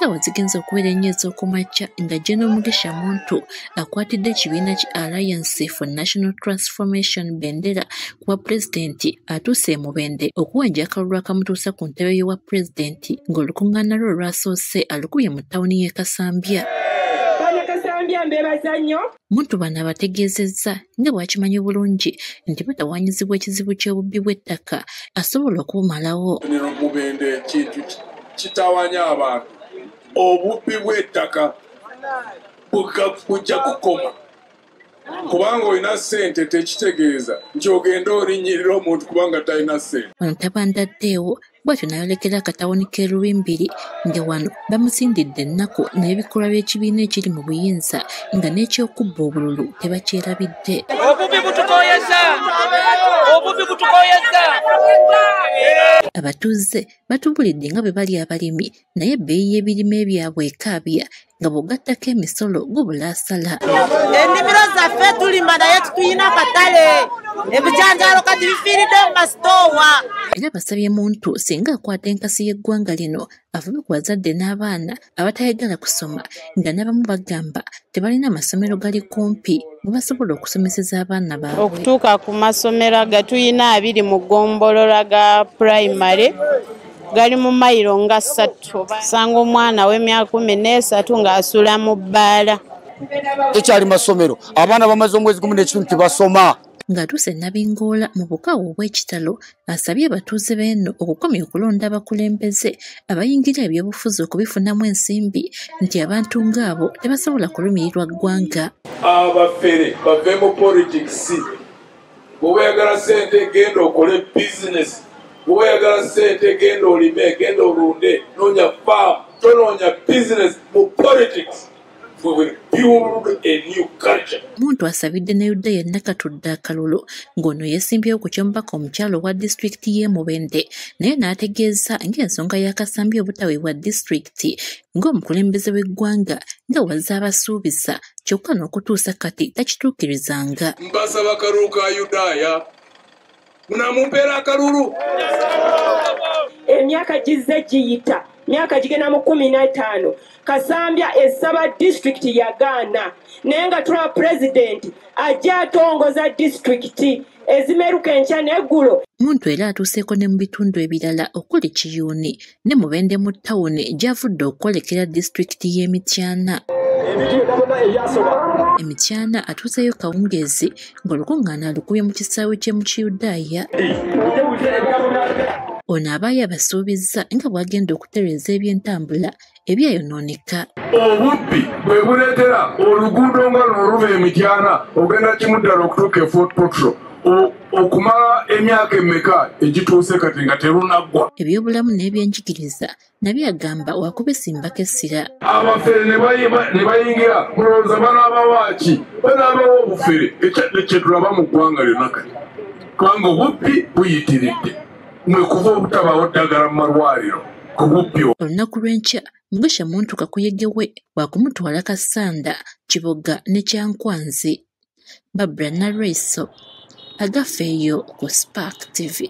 essaawa zigenza okubeera ennyo ez'okumakya nga General Mugisha Muntu akwatidde ekibiina ki Alliance for National Transformation Bendera kuwa pulezidenti atuuse e Mubende okuwenja akalulu akamutuusa ku ntebe y'obwa pulezidenti ng'olukuŋŋaana lwe olwasoose alukubye mu ttawuni y'e Kasambya. Muntu bano abategeezezza nga bw'akimanyi bulungi nti batawaanyizibwa ekizibu ky'obubbi bw'ettaka asobola okubumalawo. Mubende kintu kitawanya abantu obubbi bw'ettaka bujja kukoma kubanga olina ssente tekitegeeza nti ogenda olinnyirira omuntu kubanga talina ssente. Wano tabandaddeewo bw'atyo n'ayolekera akatawuni k'e Luwimbiri nga wano bamusindidde ennaku n'ebikolwa by'ekibiina ekiri mu buyinza nga n'ekyokubba obululu tebakyerabidde. Obubbi butukooyezza! Obubbi butukooyezza! Abatuuze batubulidde nga bwe bali abalimi naye ebbeeyi y'ebirime ebyabwe ekaabya nga bw'ogattako emisolo gubula asala. Ennimiro zaffe tulima naye tetuyina katale. Ebijanjaalo kati bifiiridde mu masitoowa. Era basabye Muntu singa akwata enkasi y'eggwanga lino avube ku bazadde n'abaana abatayagala kusoma nga n'abamu bagamba tebalina amasomero gali kumpi mwe basobola okusomeseza abaana baabwe. Okutuuka ku masomero gatuyina 2 mu ggombolola ga primary gali mu mayiro nga 3. Sanga omwana w'emyaka 13 ng'asula mu bbaala. Tekyali masomero abaana bamaze omwezi 11 tebasoma. Ng'atuuse Nabingoola mu bukaawu obw'ekitalo asabye abatuuze b'eno okukomya okulonda abakulembeze abayingira ebyobufuzi okubifunamu ensimbi nti abantu ng'abo tebasobola kulumirirwa ggwanga. Abafere bave mu politics. Bw'oyagala ssente genda okole bizinesi. Bw'oyagala ssente genda olime, genda olunde, noonya farm, tonoonya bizinesi mu politics. We will build a new culture. Muntu asabidde ne Yudaya Nakatudde akalulu ng'ono yeesimbyewo ku ky'omubaka omukyalo wa disitulikiti y'e Mubende naye n'ategeeza ng'ensonga ya Kasambya obutaweebwa disitulikiti ng'omukulembeze w'eggwanga nga wazze abasuubiza kyokka n'okutuusa kati takituukirizanga. Mbasaba akalulu ka Yudaya munamumpeera akalulu. Emyaka gizze giyita myaka gigenda mu 15 Kasambya esaba disitulikiti yagaana naye nga tulaba pulezidenti ajja atongoza disitulikiti ezimeruka enkya n'eggulo. Muntu era atuuseeko ne mu bitundu ebirala okuli Kiyuuni ne Mubende mu ttawuni gy'avudde okwolekera disitulikiti y'Emityana. Emityana atuuseyo kawungeezi ng'olukuŋŋaana alukubye mu kisaawe ky'e mu Kiyudaaya. Ono abaayo abasuubizza nga bw'agenda okutereeza eby'entambula ebyayonooneka. Obubbi bwe buleetera oluguudo nga luno luba Emityana ogenda kimuddala okutuuka e Fort Portal okumala emyaka emmeka egituuse kati nga terunaggwa. Ebyobulamu n'ebyenjigiriza nabyo agamba wakubisimbako essira. Abafere ne bayingira mulowooza banaabawa ki? Banaabawa obufere kye tulaba mu ggwanga lyonna kati kubanga obubbi buyitiridde. Mwekuva obutabaawo ddagala mu malwaliro ku bubbi. Olunaku lw'enkya Mugisha Muntu kakuyegewe waakumutwala Kasanda, Kiboga ne Kyankwanzi. Barbara Naraiso agafeeyo ku Spark TV.